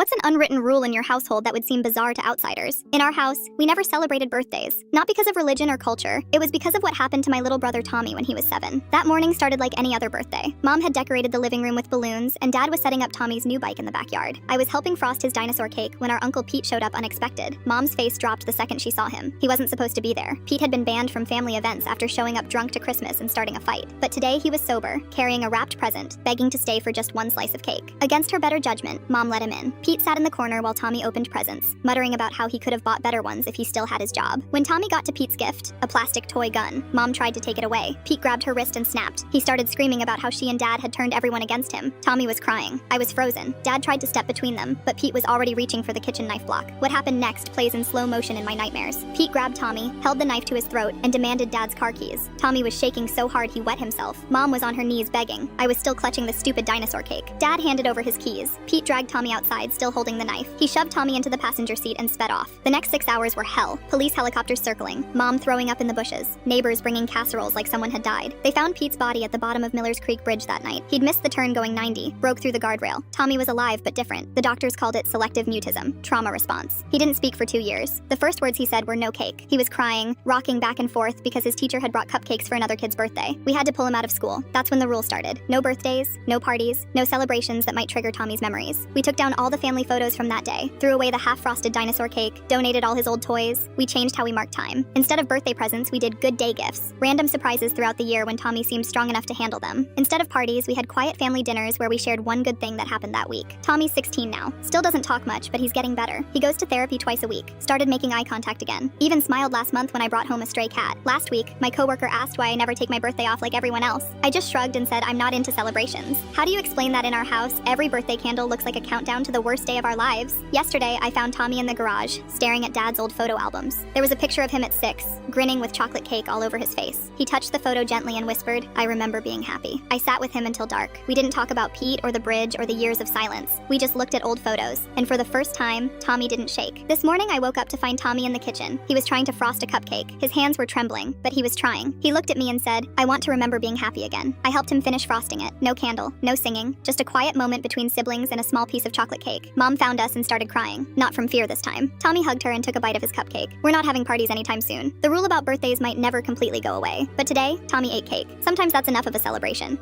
What's an unwritten rule in your household that would seem bizarre to outsiders? In our house, we never celebrated birthdays. Not because of religion or culture, it was because of what happened to my little brother Tommy when he was 7. That morning started like any other birthday. Mom had decorated the living room with balloons, and Dad was setting up Tommy's new bike in the backyard. I was helping frost his dinosaur cake when our Uncle Pete showed up unexpected. Mom's face dropped the second she saw him. He wasn't supposed to be there. Pete had been banned from family events after showing up drunk to Christmas and starting a fight. But today he was sober, carrying a wrapped present, begging to stay for just one slice of cake. Against her better judgment, Mom let him in. Pete sat in the corner while Tommy opened presents, muttering about how he could have bought better ones if he still had his job. When Tommy got to Pete's gift, a plastic toy gun, Mom tried to take it away. Pete grabbed her wrist and snapped. He started screaming about how she and Dad had turned everyone against him. Tommy was crying. I was frozen. Dad tried to step between them, but Pete was already reaching for the kitchen knife block. What happened next plays in slow motion in my nightmares. Pete grabbed Tommy, held the knife to his throat, and demanded Dad's car keys. Tommy was shaking so hard he wet himself. Mom was on her knees begging. I was still clutching the stupid dinosaur cake. Dad handed over his keys. Pete dragged Tommy outside, still holding the knife. He shoved Tommy into the passenger seat and sped off. The next 6 hours were hell. Police helicopters circling, Mom throwing up in the bushes, neighbors bringing casseroles like someone had died. They found Pete's body at the bottom of Miller's Creek Bridge that night. He'd missed the turn going 90, broke through the guardrail. Tommy was alive but different. The doctors called it selective mutism, trauma response. He didn't speak for 2 years. The first words he said were no cake. He was crying, rocking back and forth because his teacher had brought cupcakes for another kid's birthday. We had to pull him out of school. That's when the rule started. No birthdays, no parties, no celebrations that might trigger Tommy's memories. We took down all the family photos from that day, threw away the half-frosted dinosaur cake, donated all his old toys. We changed how we marked time. Instead of birthday presents, we did good day gifts, random surprises throughout the year when Tommy seemed strong enough to handle them. Instead of parties, we had quiet family dinners where we shared one good thing that happened that week. Tommy's 16 now. Still doesn't talk much, but he's getting better. He goes to therapy twice a week, started making eye contact again. Even smiled last month when I brought home a stray cat. Last week, my coworker asked why I never take my birthday off like everyone else. I just shrugged and said I'm not into celebrations. How do you explain that in our house, every birthday candle looks like a countdown to the worst day of our lives? Yesterday, I found Tommy in the garage, staring at Dad's old photo albums. There was a picture of him at 6, grinning with chocolate cake all over his face. He touched the photo gently and whispered, "I remember being happy." I sat with him until dark. We didn't talk about Pete or the bridge or the years of silence. We just looked at old photos, and for the first time, Tommy didn't shake. This morning, I woke up to find Tommy in the kitchen. He was trying to frost a cupcake. His hands were trembling, but he was trying. He looked at me and said, "I want to remember being happy again." I helped him finish frosting it. No candle, no singing, just a quiet moment between siblings and a small piece of chocolate cake. Mom found us and started crying. Not from fear this time. Tommy hugged her and took a bite of his cupcake. We're not having parties anytime soon. The rule about birthdays might never completely go away, but today, Tommy ate cake. Sometimes that's enough of a celebration.